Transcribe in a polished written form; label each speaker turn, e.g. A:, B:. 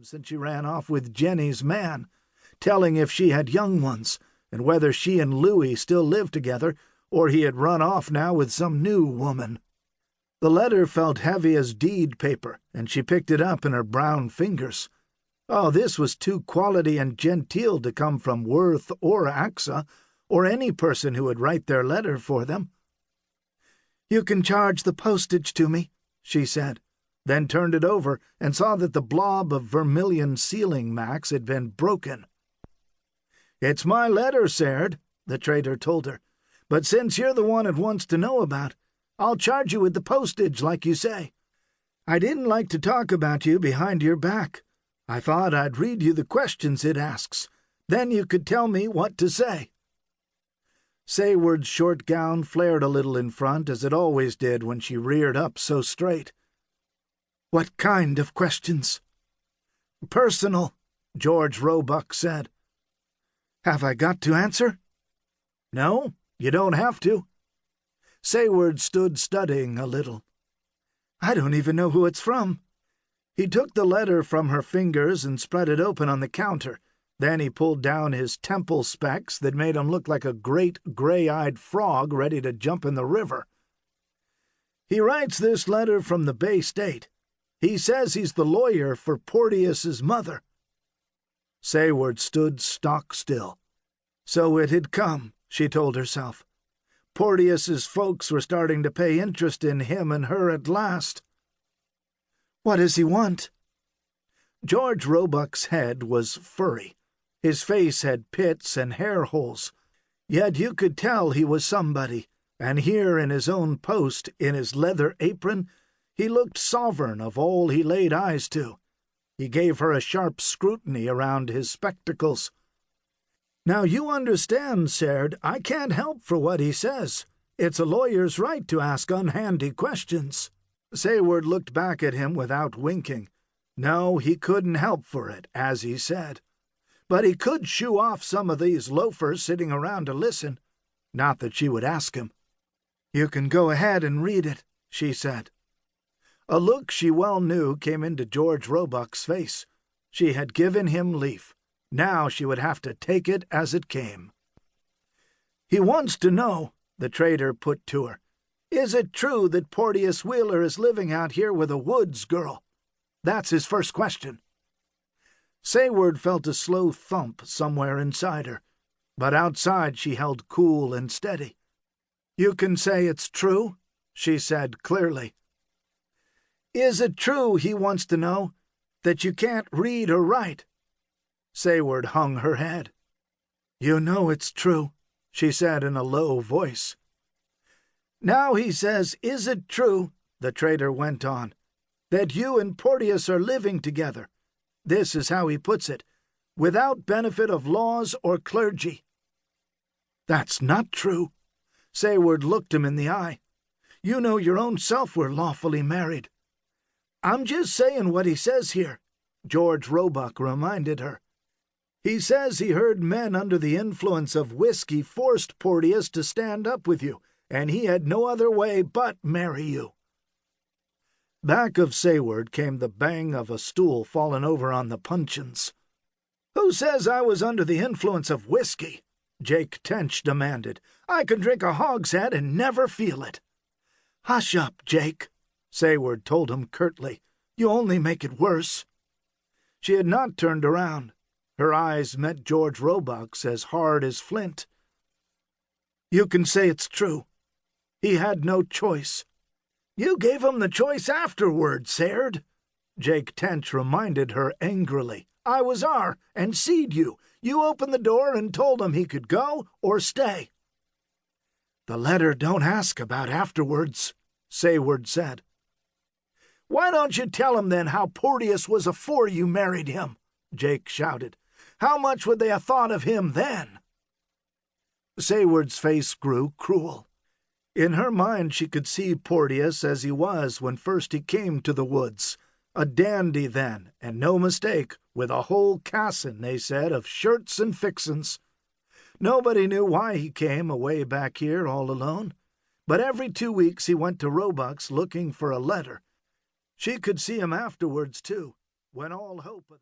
A: since she ran off with Jenny's man, telling if she had young ones, and whether she and Louis still lived together, or he had run off now with some new woman. The letter felt heavy as deed paper, and she picked it up in her brown fingers. Oh, this was too quality and genteel to come from Worth or Axa, or any person who would write their letter for them. "You can charge the postage to me," she said, then turned it over and saw that the blob of vermilion sealing wax had been broken. "It's my letter, Sayward," the trader told her, "but since you're the one it wants to know about, I'll charge you with the postage like you say. I didn't like to talk about you behind your back. I thought I'd read you the questions it asks. Then you could tell me what to say." Sayward's short gown flared a little in front, as it always did when she reared up so straight. "What kind of questions?" "Personal," George Roebuck said. "Have I got to answer?" "No, you don't have to." Sayward stood studying a little. "I don't even know who it's from." He took the letter from her fingers and spread it open on the counter. Then he pulled down his temple specs that made him look like a great gray-eyed frog ready to jump in the river. "He writes this letter from the Bay State. He says he's the lawyer for Porteous's mother." Sayward stood stock still. So it had come, she told herself. Porteous's folks were starting to pay interest in him and her at last. "What does he want?" George Roebuck's head was furry. His face had pits and hair holes. Yet you could tell he was somebody, and here in his own post, in his leather apron, he looked sovereign of all he laid eyes to. He gave her a sharp scrutiny around his spectacles. "Now you understand, Sayward, I can't help for what he says. It's a lawyer's right to ask unhandy questions." Sayward looked back at him without winking. No, he couldn't help for it, as he said. But he could shoo off some of these loafers sitting around to listen. Not that she would ask him. "You can go ahead and read it," she said. A look she well knew came into George Roebuck's face. She had given him leaf. Now she would have to take it as it came. "He wants to know," the trader put to her, "is it true that Porteous Wheeler is living out here with a Woods girl? That's his first question." Sayward felt a slow thump somewhere inside her, but outside she held cool and steady. "You can say it's true," she said clearly. "Is it true, he wants to know, that you can't read or write?" Sayward hung her head. "You know it's true," she said in a low voice. "Now he says, is it true," the trader went on, "that you and Porteous are living together? This is how he puts it, without benefit of laws or clergy." "That's not true." Sayward looked him in the eye. "You know your own self we're lawfully married." "I'm just saying what he says here," George Roebuck reminded her. "He says he heard men under the influence of whiskey forced Porteous to stand up with you, and he had no other way but marry you." Back of Sayward came the bang of a stool fallen over on the puncheons. "Who says I was under the influence of whiskey?" Jake Tench demanded. "I can drink a hogshead and never feel it." "Hush up, Jake," Sayward told him curtly. "You only make it worse." She had not turned around. Her eyes met George Roebuck's as hard as flint. "You can say it's true. He had no choice." "You gave him the choice afterward, Sayward," Jake Tench reminded her angrily. "I was and seed you. You opened the door and told him he could go or stay." "The letter don't ask about afterwards," Sayward said. "Why don't you tell him then how Porteous was afore you married him?" Jake shouted. "How much would they have thought of him then?" Sayward's face grew cruel. In her mind she could see Porteous as he was when first he came to the woods, a dandy then, and no mistake, with a whole cassin, they said, of shirts and fixins. Nobody knew why he came away back here all alone, but every 2 weeks he went to Roebuck's looking for a letter. She could see him afterwards, too, when all hope of